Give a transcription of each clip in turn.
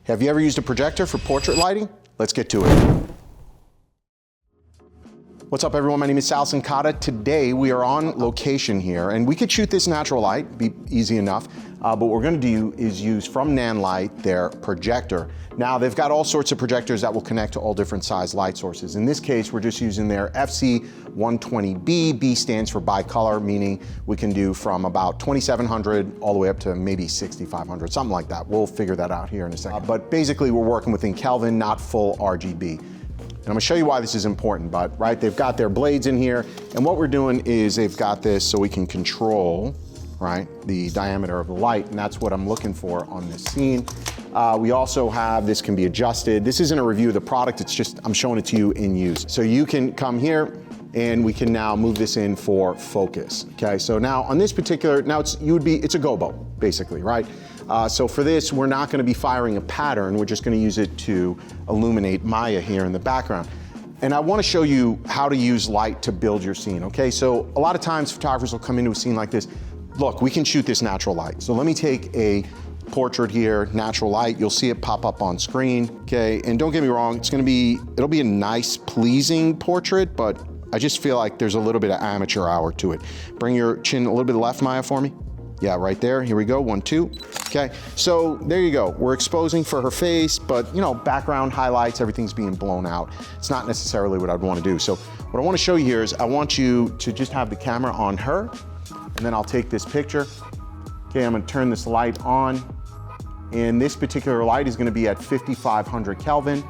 Have you ever used a projector for portrait lighting? Let's get to it. What's up everyone, my name is Sal Cincotta. Today we are on location here and we could shoot this natural light, be easy enough, but what we're gonna do is use from Nanlite their projector. Now they've got all sorts of projectors that will connect to all different size light sources. In this case, we're just using their FC120B. B stands for bicolor, meaning we can do from about 2700 all the way up to maybe 6500, something like that. We'll figure that out here in a second. But basically we're working within Kelvin, not full RGB. And I'm gonna show you why this is important, but right, they've got their blades in here, and what we're doing is they've got this so we can control, right, the diameter of the light, and that's what I'm looking for on this scene. We also have, this can be adjusted. This isn't a review of the product, it's just, I'm showing it to you in use. So you can come here, and we can now move this in for focus, okay? So now on this particular, now it's a gobo, basically, right? So for this, we're not gonna be firing a pattern, we're just gonna use it to illuminate Maya here in the background. And I wanna show you how to use light to build your scene, okay? So a lot of times photographers will come into a scene like this. Look, we can shoot this natural light. So let me take a portrait here, natural light. You'll see it pop up on screen, okay? And don't get me wrong, it'll be a nice, pleasing portrait, but I just feel like there's a little bit of amateur hour to it. Bring your chin a little bit left, Maya, for me. Yeah, right there, here we go, 1, 2. Okay, so there you go. We're exposing for her face, but you know, background highlights, everything's being blown out. It's not necessarily what I'd want to do. So what I want to show you here is I want you to just have the camera on her, and then I'll take this picture. Okay, I'm gonna turn this light on, and this particular light is gonna be at 5500 Kelvin,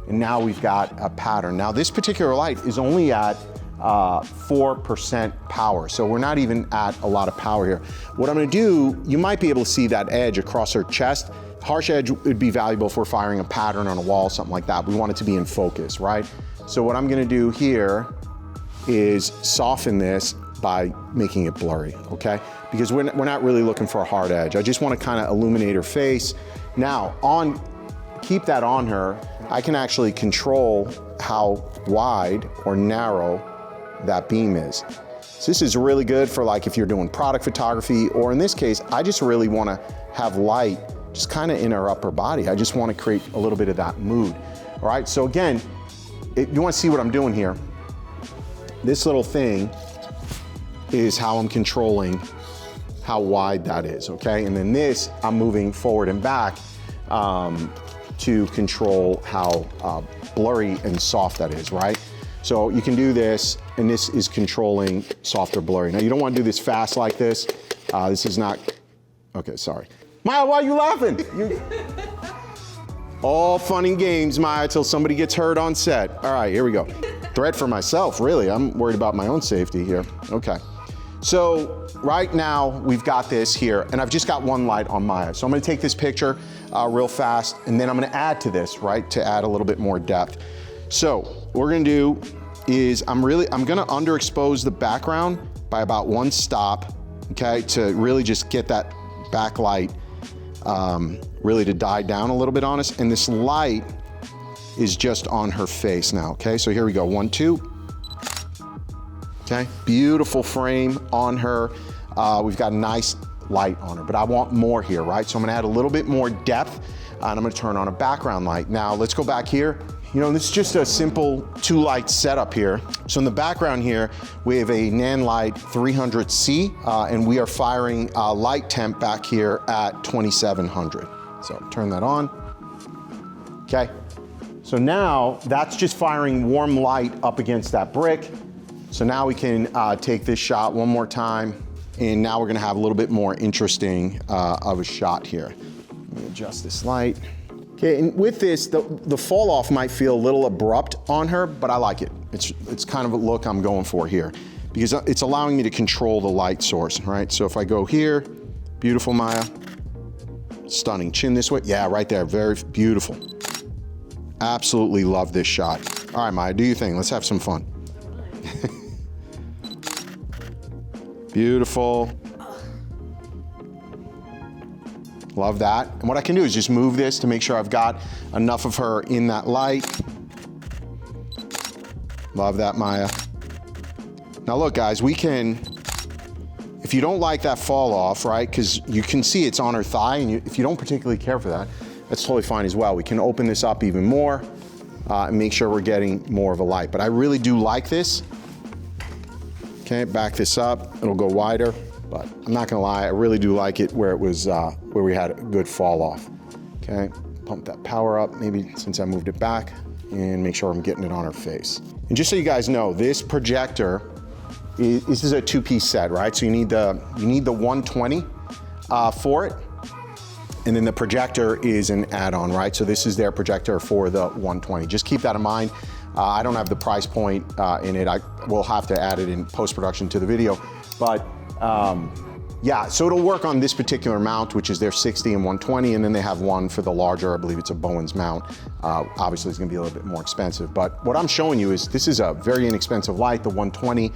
and now we've got a pattern. Now this particular light is only at 4% power, so we're not even at a lot of power here. What I'm gonna do, you might be able to see that edge across her chest. Harsh edge would be valuable if we're firing a pattern on a wall, something like that. We want it to be in focus, right? So what I'm gonna do here is soften this by making it blurry, okay? Because we're not really looking for a hard edge. I just wanna kinda illuminate her face. Now, keep that on her, I can actually control how wide or narrow that beam is. So this is really good for like if you're doing product photography, or in this case, I just really wanna have light just kinda in her upper body. I just wanna create a little bit of that mood. All right, so again, you wanna see what I'm doing here. This little thing is how I'm controlling how wide that is, okay? And then this, I'm moving forward and back to control how blurry and soft that is, right? So you can do this, and this is controlling soft or blurry. Now you don't want to do this fast like this. This is not, okay, sorry. Maya, why are you laughing? All fun and games, Maya, till somebody gets hurt on set. All right, here we go. Threat for myself, really. I'm worried about my own safety here. Okay. So right now we've got this here, and I've just got one light on Maya. So I'm gonna take this picture real fast, and then I'm gonna add to this, right, to add a little bit more depth. So what we're gonna do is I'm gonna underexpose the background by about 1 stop, okay, to really just get that backlight really to die down a little bit on us. And this light is just on her face now, okay? So here we go, 1, 2. Okay, beautiful frame on her. We've got a nice light on her, but I want more here, right? So I'm gonna add a little bit more depth, and I'm gonna turn on a background light. Now let's go back here. You know, this is just a simple 2-light setup here. So in the background here, we have a Nanlite 300C, and we are firing light temp back here at 2700. So turn that on, okay? So now that's just firing warm light up against that brick. So now we can take this shot one more time, and now we're gonna have a little bit more interesting of a shot here. Let me adjust this light. Okay, and with this, the fall off might feel a little abrupt on her, but I like it. It's kind of a look I'm going for here, because it's allowing me to control the light source, right? So if I go here, beautiful Maya, stunning, chin this way, yeah, right there, very beautiful. Absolutely love this shot. All right, Maya, do your thing, let's have some fun. Beautiful. Love that. And what I can do is just move this to make sure I've got enough of her in that light. Love that, Maya. Now look, guys, we can, if you don't like that fall off, right, because you can see it's on her thigh, and if you don't particularly care for that, that's totally fine as well. We can open this up even more and make sure we're getting more of a light. But I really do like this. Okay, back this up, it'll go wider, but I'm not gonna lie, I really do like it where it was, where we had a good fall off. Okay, pump that power up, maybe since I moved it back, and make sure I'm getting it on her face. And just so you guys know, this projector, this is a two-piece set, right? So you need the 120 for it, and then the projector is an add-on, right? So this is their projector for the 120. Just keep that in mind. I don't have the price point in it. I will have to add it in post-production to the video. But yeah, so it'll work on this particular mount, which is their 60 and 120, and then they have one for the larger, I believe it's a Bowens mount. Obviously it's gonna be a little bit more expensive, but what I'm showing you is this is a very inexpensive light, the 120.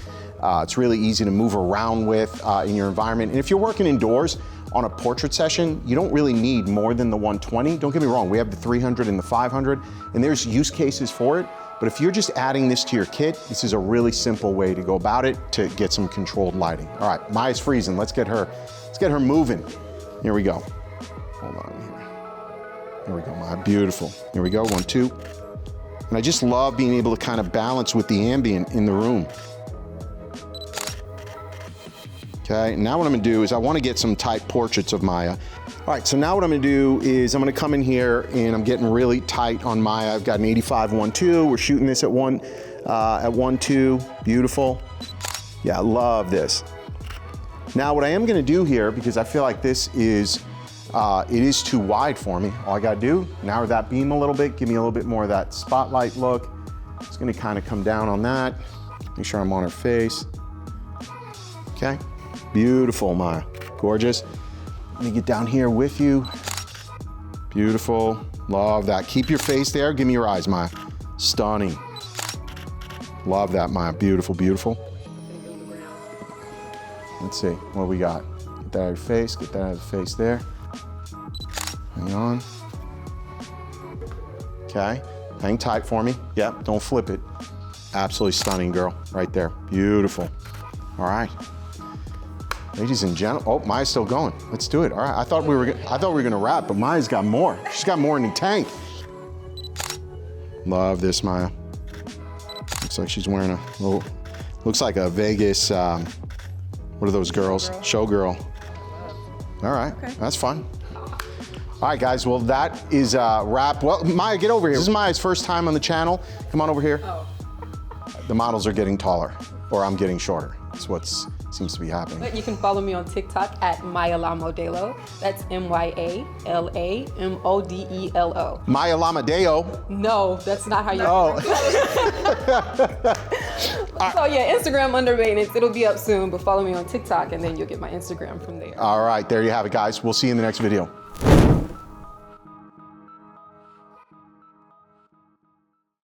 It's really easy to move around with in your environment. And if you're working indoors on a portrait session, you don't really need more than the 120. Don't get me wrong, we have the 300 and the 500, and there's use cases for it. But if you're just adding this to your kit, this is a really simple way to go about it to get some controlled lighting. All right, Maya's freezing. Let's get her moving. Here we go. Hold on here. Here we go, Maya, beautiful. Here we go, 1, 2. And I just love being able to kind of balance with the ambient in the room. Okay, now what I'm gonna do is I wanna get some tight portraits of Maya. All right, so now what I'm gonna do is I'm gonna come in here and I'm getting really tight on Maya. I've got an 85 1.2. We're shooting this at 1.2, beautiful. Yeah, I love this. Now what I am gonna do here, because I feel like this is, it is too wide for me. All I gotta do, narrow that beam a little bit, give me a little bit more of that spotlight look. It's gonna kind of come down on that. Make sure I'm on her face. Okay, beautiful, Maya, gorgeous. Let me get down here with you. Beautiful, love that. Keep your face there, give me your eyes, Maya. Stunning. Love that, Maya, beautiful, beautiful. Let's see, what we got? Get that out of your face, get that out of the face there. Hang on. Okay, hang tight for me. Yep, don't flip it. Absolutely stunning, girl, right there, beautiful. All right. Ladies and gentlemen, oh, Maya's still going. Let's do it. All right, I thought we were gonna wrap, but Maya's got more. She's got more in the tank. Love this, Maya. Looks like she's wearing a little, looks like a Vegas, what are those girls? Showgirl. All right, okay. That's fun. All right, guys, well, that is a wrap. Well, Maya, get over here. This is Maya's first time on the channel. Come on over here. Oh. The models are getting taller, or I'm getting shorter. That's what's seems to be happening. But you can follow me on TikTok at Mayalamadelo. That's MYALAMODELO. Mayalamadeo? No, that's not how you. Oh. So yeah, Instagram under maintenance. It'll be up soon, but follow me on TikTok and then you'll get my Instagram from there. All right, there you have it, guys. We'll see you in the next video.